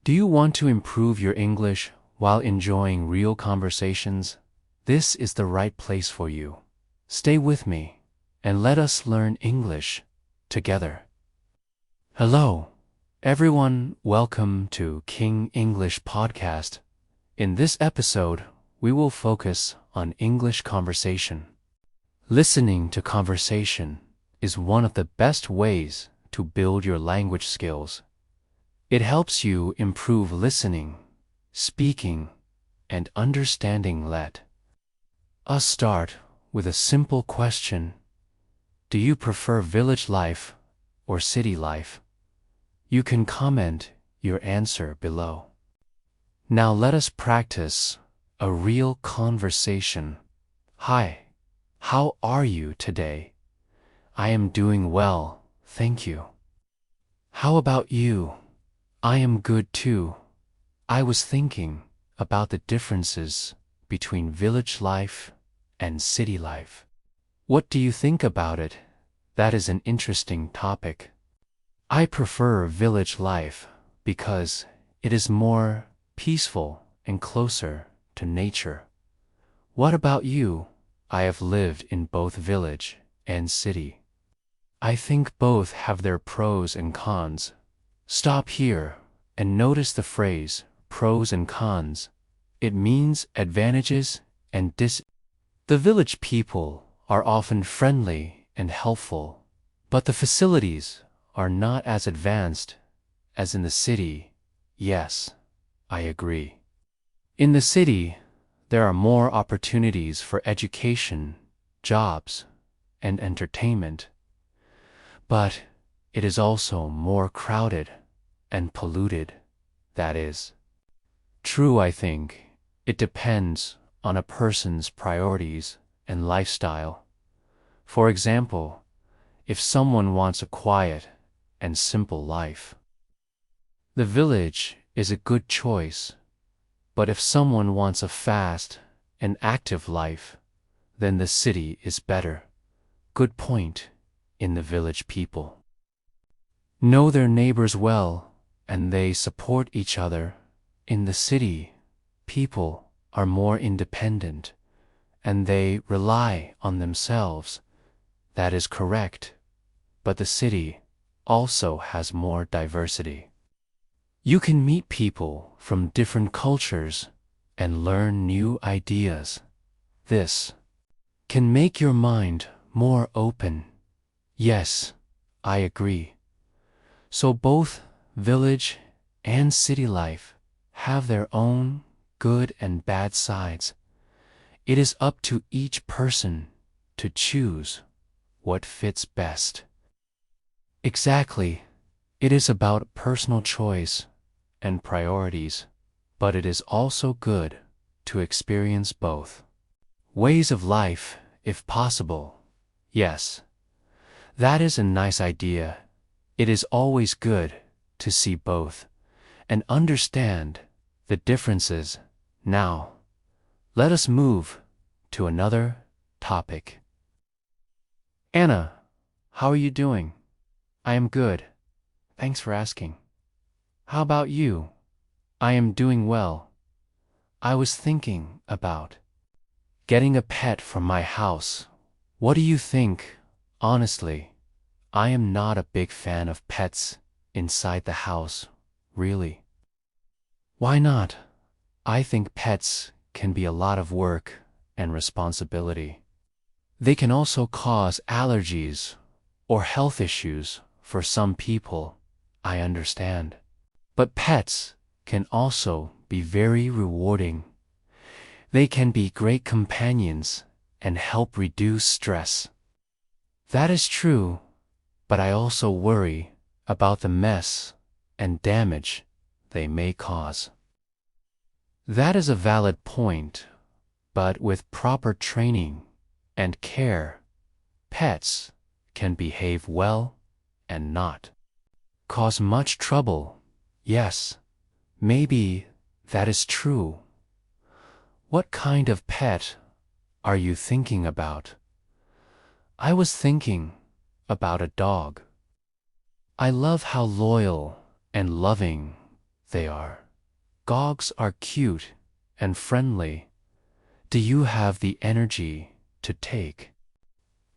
Do you want to improve your English while enjoying real conversations? This is the right place for you. Stay with me and let us learn English together. Hello, everyone. Welcome to King English Podcast. In this episode, we will focus on English conversation. Listening to conversation is one of the best ways to build your language skills. It helps you improve listening, speaking, and understanding. Let us start with a simple question. Do you prefer village life or city life? You can comment your answer below. Now let us practice a real conversation. Hi, how are you today? I am doing well, thank you. How about you? I am good too. I was thinking about the differences between village life and city life. What do you think about it? That is an interesting topic. I prefer village life because it is more peaceful and closer to nature. What about you? I have lived in both village and city. I think both have their pros and cons. Stop here and notice the phrase pros and cons. It means advantages and The village people are often friendly and helpful, but the facilities are not as advanced as in the city. Yes, I agree. In the city, there are more opportunities for education, jobs, and entertainment. But it is also more crowded and polluted. That is true. I think it depends on a person's priorities and lifestyle. For example, if someone wants a quiet and simple life, the village is a good choice. But if someone wants a fast and active life, then the city is better. Good point. In the village, people know their neighbors well and they support each other. In the city, people are more independent and they rely on themselves. That is correct. But the city also has more diversity. You can meet people from different cultures and learn new ideas. This can make your mind more open. Yes, I agree. So both village and city life have their own good and bad sides. It is up to each person to choose what fits best. Exactly. It is about personal choice and priorities, but it is also good to experience both ways of life if possible. Yes. That is a nice idea. It is always good to see both and understand the differences. Now, let us move to another topic. Anna, how are you doing? I am good. Thanks for asking. How about you? I am doing well. I was thinking about getting a pet for my house. What do you think? Honestly, I am not a big fan of pets inside the house, really. Why not? I think pets can be a lot of work and responsibility. They can also cause allergies or health issues for some people. I understand. But pets can also be very rewarding. They can be great companions and help reduce stress. That is true, but I also worry about the mess and damage they may cause. That is a valid point, but with proper training and care, pets can behave well and not cause much trouble. Yes, maybe that is true. What kind of pet are you thinking about? I was thinking about a dog. I love how loyal and loving they are. Dogs are cute and friendly. Do you have the energy to take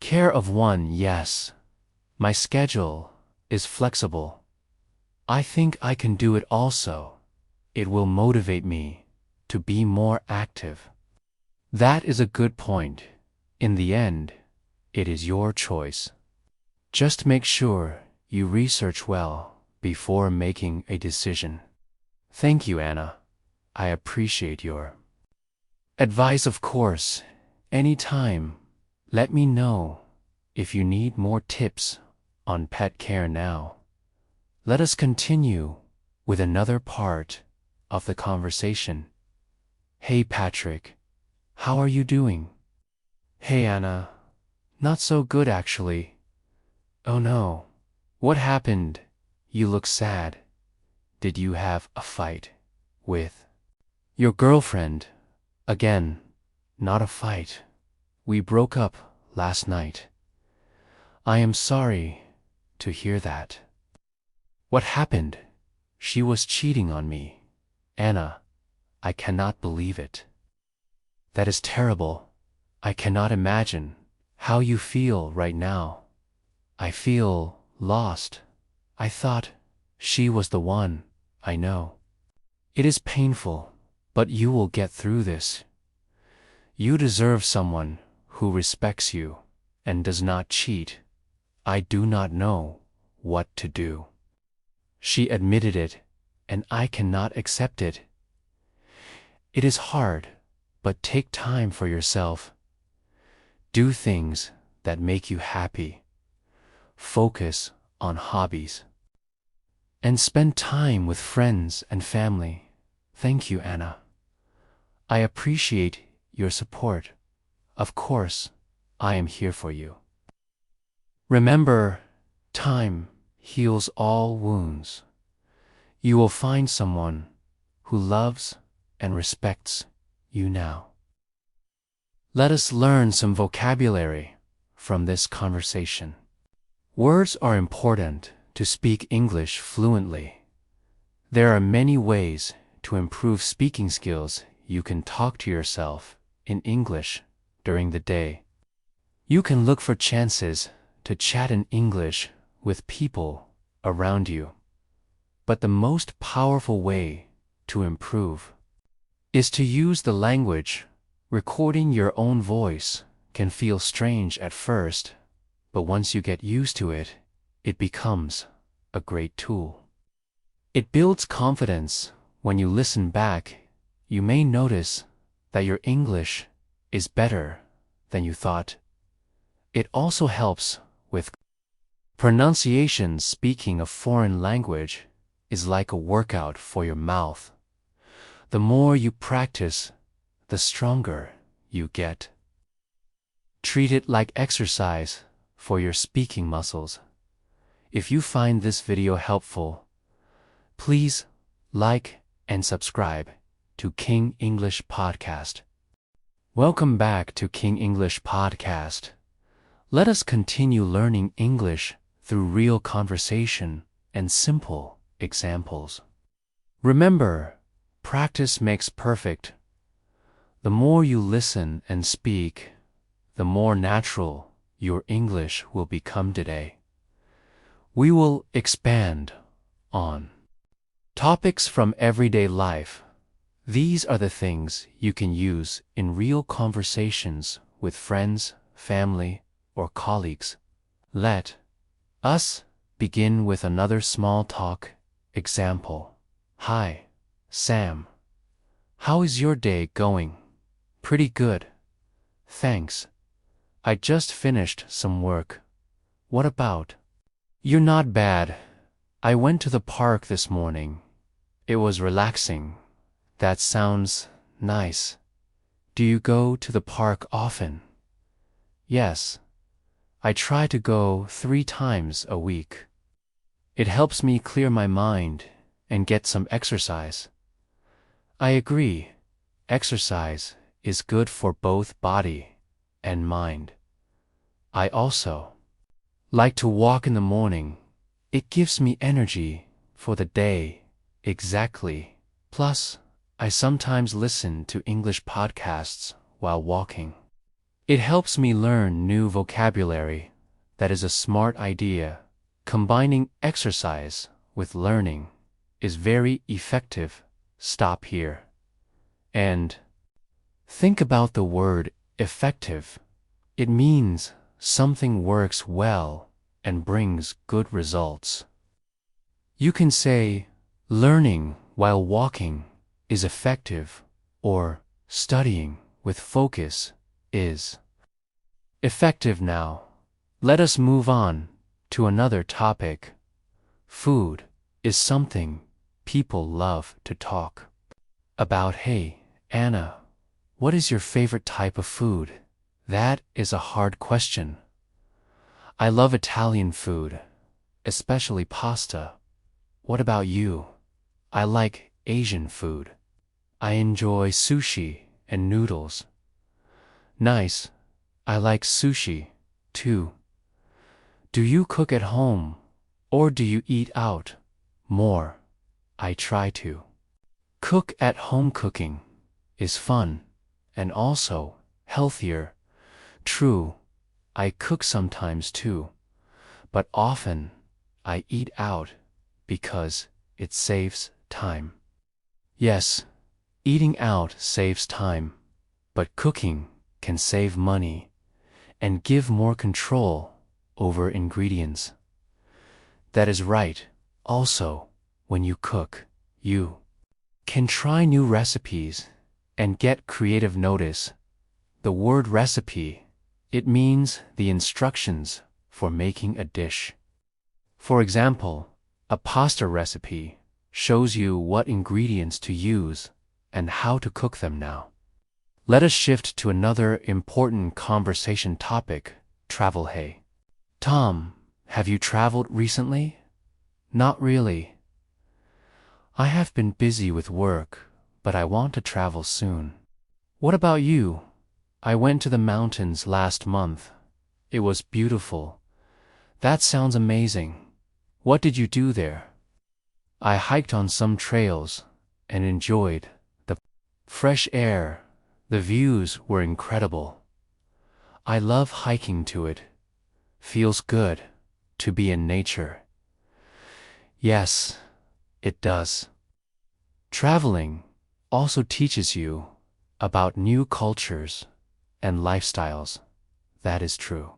care of one? Yes. My schedule is flexible. I think I can do it also. It will motivate me to be more active. That is a good point. In the end, it is your choice. Just make sure you research well before making a decision. Thank you, Anna. I appreciate your advice, of course. Anytime, let me know if you need more tips on pet care now. Let us continue with another part of the conversation. Hey Patrick, how are you doing? Hey Anna, not so good actually. Oh no, what happened? You look sad. Did you have a fight with your girlfriend? Again, not a fight. We broke up last night. I am sorry to hear that. What happened? She was cheating on me. Anna, I cannot believe it. That is terrible. I cannot imagine how you feel right now. I feel lost. I thought she was the one. I know. It is painful, but you will get through this. You deserve someone who respects you and does not cheat. I do not know what to do. She admitted it, and I cannot accept it. It is hard, but take time for yourself. Do things that make you happy. Focus on hobbies. And spend time with friends and family. Thank you, Anna. I appreciate your support. Of course, I am here for you. Remember, time heals all wounds. You will find someone who loves and respects you now. Let us learn some vocabulary from this conversation. Words are important to speak English fluently. There are many ways to improve speaking skills. You can talk to yourself in English during the day. You can look for chances to chat in English with people around you. But the most powerful way to improve is to use the language. Recording your own voice can feel strange at first, but once you get used to it, it becomes a great tool. It builds confidence. When you listen back, you may notice that your English is better than you thought. It also helps with pronunciation. Speaking a foreign language is like a workout for your mouth. The more you practice, the stronger you get. Treat it like exercise for your speaking muscles. If you find this video helpful, please like and subscribe to King English Podcast. Welcome back to King English Podcast. Let us continue learning English through real conversation and simple examples. Remember, practice makes perfect. The more you listen and speak, the more natural your English will become. Today, we will expand on topics from everyday life. These are the things you can use in real conversations with friends, family, or colleagues. Let us begin with another small talk example. Hi, Sam. How is your day going? Pretty good. Thanks. I just finished some work. What about? You're not bad. I went to the park this morning. It was relaxing. That sounds nice. Do you go to the park often? Yes. I try to go 3 times a week. It helps me clear my mind and get some exercise. I agree. Exercise is good for both body and mind. I also like to walk in the morning. It gives me energy for the day Exactly. Plus, I sometimes listen to English podcasts while walking. It helps me learn new vocabulary. That is a smart idea. Combining exercise with learning is very effective. Stop here. And think about the word effective. It means something works well and brings good results. You can say, learning while walking is effective, or studying with focus is effective. Now, let us move on to another topic. Food is something people love to talk about. Hey, Anna, what is your favorite type of food? That is a hard question. I love Italian food, especially pasta. What about you? I like Asian food. I enjoy sushi and noodles. Nice. I like sushi, too. Do you cook at home, or do you eat out more? I try to cook at home. Cooking is fun and also healthier. True, I cook sometimes too, but often I eat out because it saves time. Yes, eating out saves time, but cooking can save money and give more control over ingredients. That is right. Also, when you cook, you can try new recipes and get creative. Notice the word recipe. It means the instructions for making a dish. For example, a pasta recipe shows you what ingredients to use and how to cook them. Now, let us shift to another important conversation topic, travel. Hey, Tom, have you traveled recently? Not really. I have been busy with work, but I want to travel soon. What about you? I went to the mountains last month. It was beautiful. That sounds amazing. What did you do there? I hiked on some trails and enjoyed the fresh air. The views were incredible. I love hiking to it. Feels good to be in nature. Yes, it does. Traveling also teaches you about new cultures and lifestyles. That is true.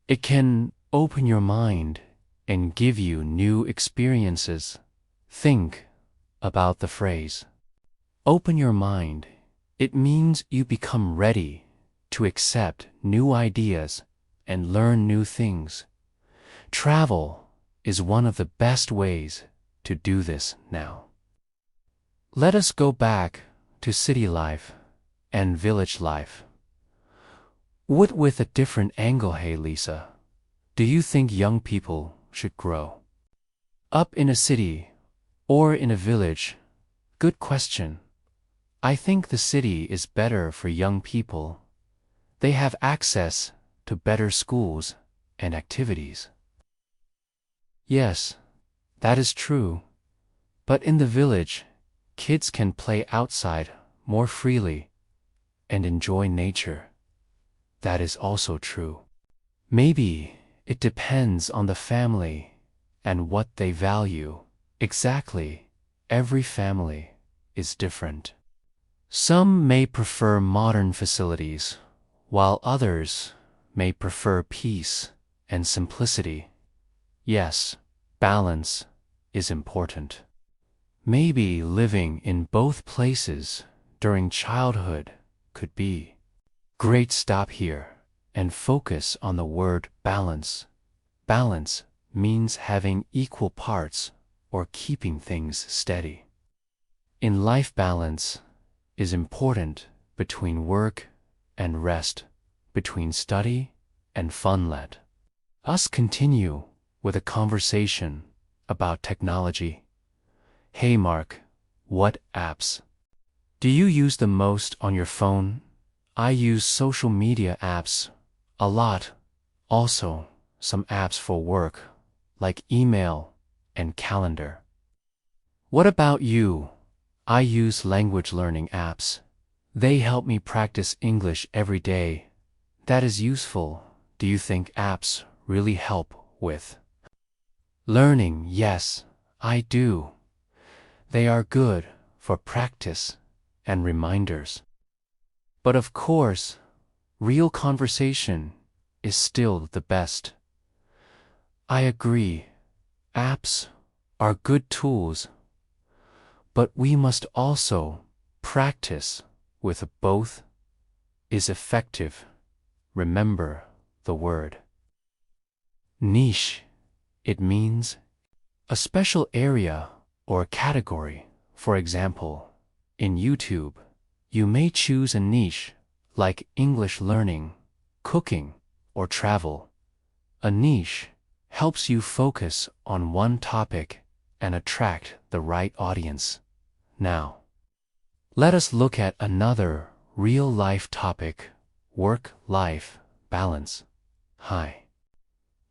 It can open your mind and give you new experiences. Think about the phrase, open your mind. It means you become ready to accept new ideas and learn new things. Travel is one of the best ways to do this now. Let us go back to city life and village life. What with a different angle. Hey Lisa, do you think young people should grow up in a city or in a village? Good question. I think the city is better for young people. They have access to better schools and activities. Yes, that is true. But in the village, kids can play outside more freely and enjoy nature. That is also true. Maybe it depends on the family and what they value. Exactly. Every family is different. Some may prefer modern facilities, while others may prefer peace and simplicity. Yes, balance is important. Maybe living in both places during childhood could be great. Stop here and focus on the word balance. Balance means having equal parts or keeping things steady. In life, balance is important between work and rest, between study and fun. Let us continue with a conversation about technology. Hey Mark, what apps do you use the most on your phone? I use social media apps a lot. Also, some apps for work, like email and calendar. What about you? I use language learning apps. They help me practice English every day. That is useful. Do you think apps really help with learning? Yes, I do. They are good for practice and reminders. But of course, real conversation is still the best. I agree. Apps are good tools, but we must also practice with both. Is effective. Remember the word niche. It means a special area or category. For example, in YouTube, you may choose a niche like English learning, cooking, or travel. A niche helps you focus on one topic and attract the right audience. Now, let us look at another real-life topic: work-life balance. Hi.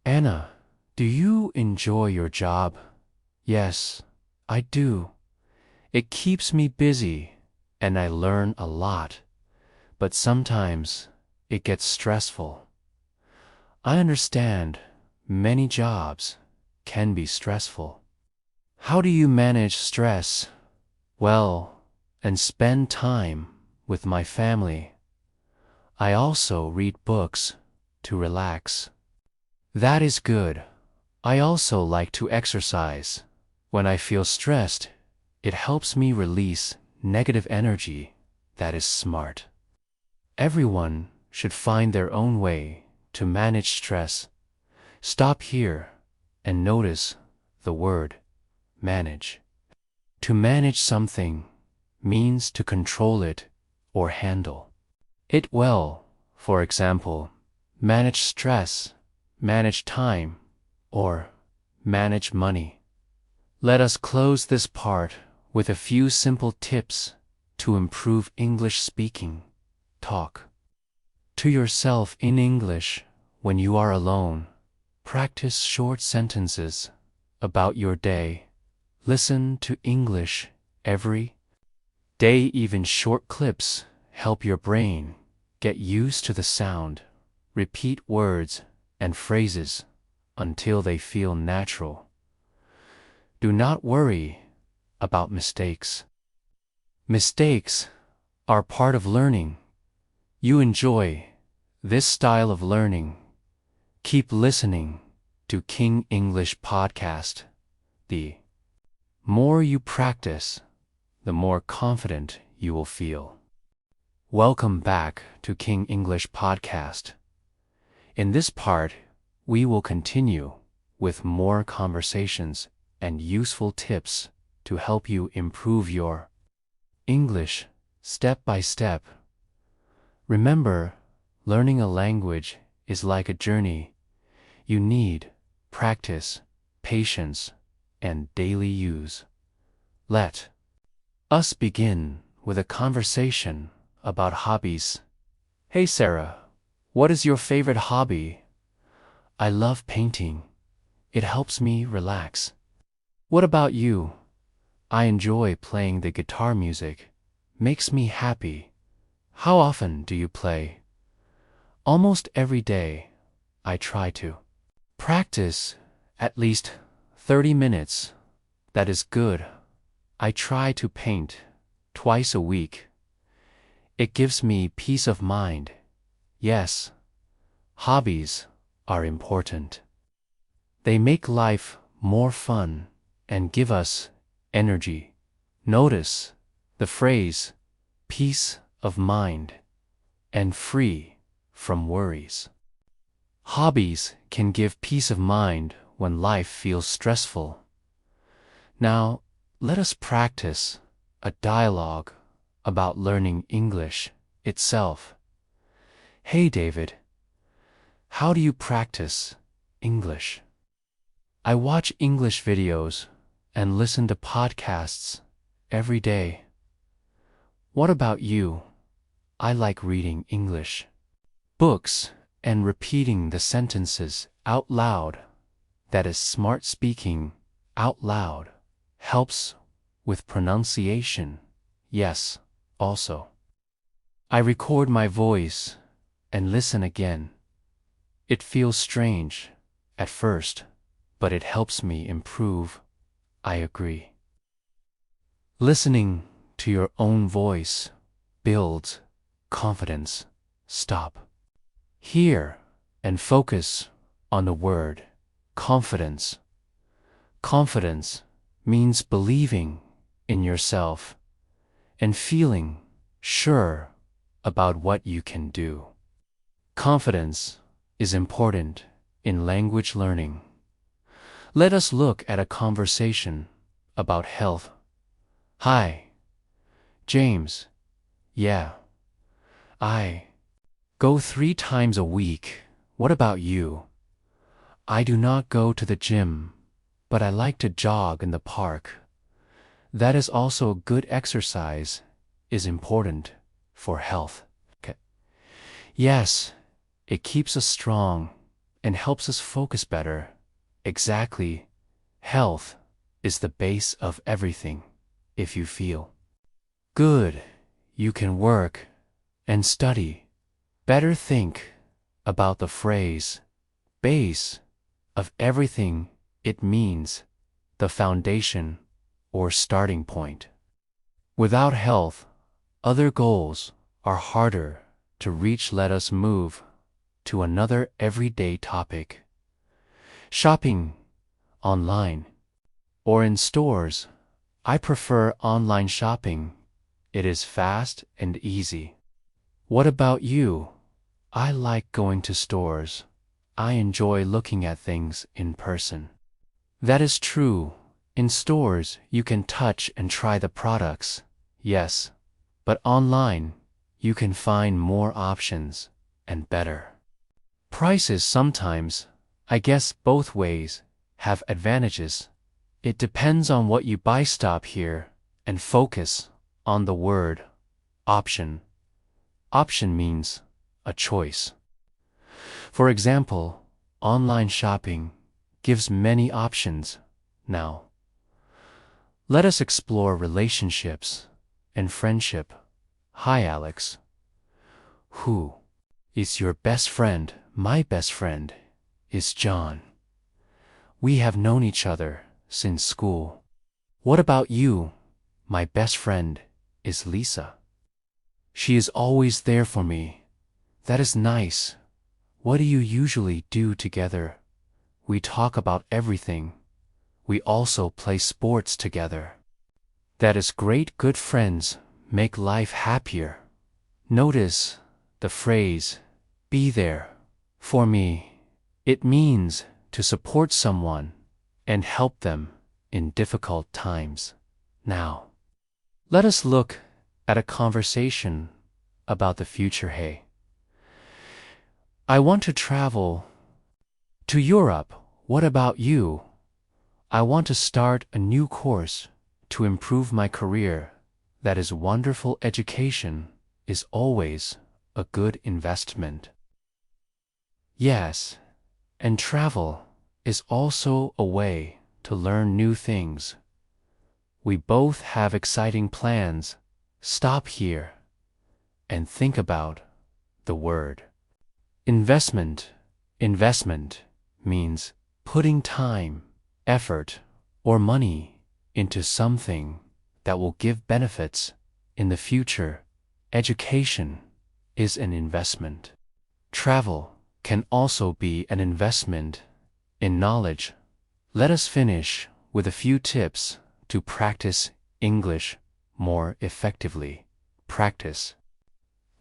Anna, do you enjoy your job? Yes, I do. It keeps me busy and I learn a lot, but sometimes it gets stressful. I understand many jobs can be stressful. How do you manage stress? Well, and spend time with my family. I also read books to relax. That is good. I also like to exercise. When I feel stressed, it helps me release negative energy. That is smart. Everyone should find their own way to manage stress. Stop here and notice the word manage. To manage something means to control it or handle it well. For example, manage stress, manage time, or manage money. Let us close this part with a few simple tips to improve English speaking. Talk to yourself in English when you are alone. Practice short sentences about your day. Listen to English every day. Even short clips help your brain get used to the sound. Repeat words and phrases until they feel natural. Do not worry about mistakes. Mistakes are part of learning. You enjoy this style of learning. Keep listening to King English Podcast. The more you practice, the more confident you will feel. Welcome back to King English Podcast. In this part, we will continue with more conversations and useful tips to help you improve your English step by step. Remember, learning a language is like a journey. You need practice, patience, and daily use. Let us begin with a conversation about hobbies. Hey Sarah, what is your favorite hobby? I love painting. It helps me relax. What about you? I enjoy playing the guitar. Music makes me happy. How often do you play? Almost every day. I try to practice at least 30 minutes. That is good. I try to paint twice a week. It gives me peace of mind. Yes, hobbies are important. They make life more fun and give us energy. Notice the phrase peace of mind and free from worries. Hobbies can give peace of mind when life feels stressful. Now, let us practice a dialogue about learning English itself. Hey David, how do you practice English? I watch English videos and listen to podcasts every day. What about you? I like reading English books and repeating the sentences out loud. That is, smart speaking out loud helps with pronunciation, yes, also. I record my voice and listen again. It feels strange at first, but it helps me improve. I agree. Listening to your own voice builds confidence. Stop. Hear and focus on the word confidence. Confidence means believing in yourself and feeling sure about what you can do. Confidence is important in language learning. Let us look at a conversation about health. Hi, James. Yeah, I go 3 times a week. What about you? I do not go to the gym, but I like to jog in the park. That is also good exercise, is important for health. Okay. Yes, it keeps us strong and helps us focus better. Exactly. Health is the base of everything. If you feel good, you can work and study. Better think about the phrase base of everything. It means the foundation or starting point. Without health, other goals are harder to reach. Let us move to another everyday topic. Shopping online or in stores. I prefer online shopping. It is fast and easy. What about you? I like going to stores. I enjoy looking at things in person. That is true. In stores, you can touch and try the products. Yes, but online, you can find more options and better prices sometimes. I guess both ways have advantages. It depends on what you buy. Stop here and focus on the word option. Option means a choice. For example, online shopping gives many options now. Let us explore relationships and friendship. Hi, Alex. Who is your best friend? My best friend is John. We have known each other since school. What about you? My best friend is Lisa. She is always there for me. That is nice. What do you usually do together? We talk about everything. We also play sports together. That is great. Good friends make life happier. Notice the phrase, be there for me. It means to support someone and help them in difficult times. Now, let us look at a conversation about the future. Hey, I want to travel to Europe. What about you? I want to start a new course to improve my career. That is wonderful. Education is always a good investment. Yes, and travel is also a way to learn new things. We both have exciting plans. Stop here and think about the word investment. Investment means putting time, effort, or money into something that will give benefits in the future. Education is an investment. Travel can also be an investment in knowledge. Let us finish with a few tips to practice English more effectively. Practice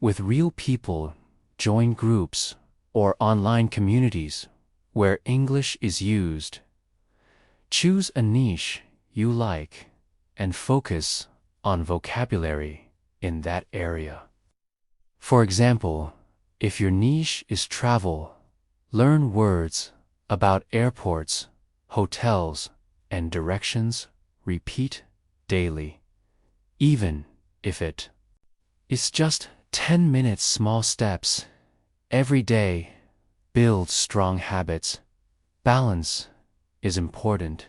with real people. Join groups or online communities where English is used. Choose a niche you like and focus on vocabulary in that area. For example, if your niche is travel, learn words about airports, hotels, and directions. Repeat daily. Even if it is just 10 minutes. Small steps every day build strong habits. Balance is important.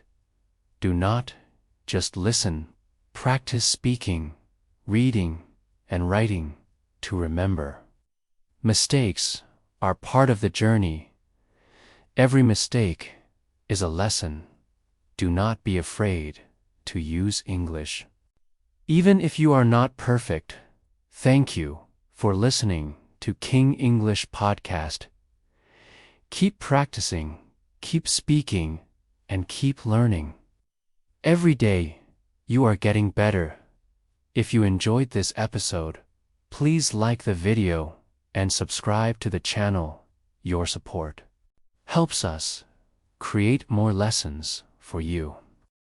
Do not just listen, Practice speaking, reading, and writing to remember. Mistakes are part of the journey. Every mistake is a lesson. Do not be afraid to use English. Even if you are not perfect, thank you for listening to King English Podcast. Keep practicing, keep speaking, and keep learning. Every day, you are getting better. If you enjoyed this episode, please like the video and subscribe to the channel. Your support helps us create more lessons for you.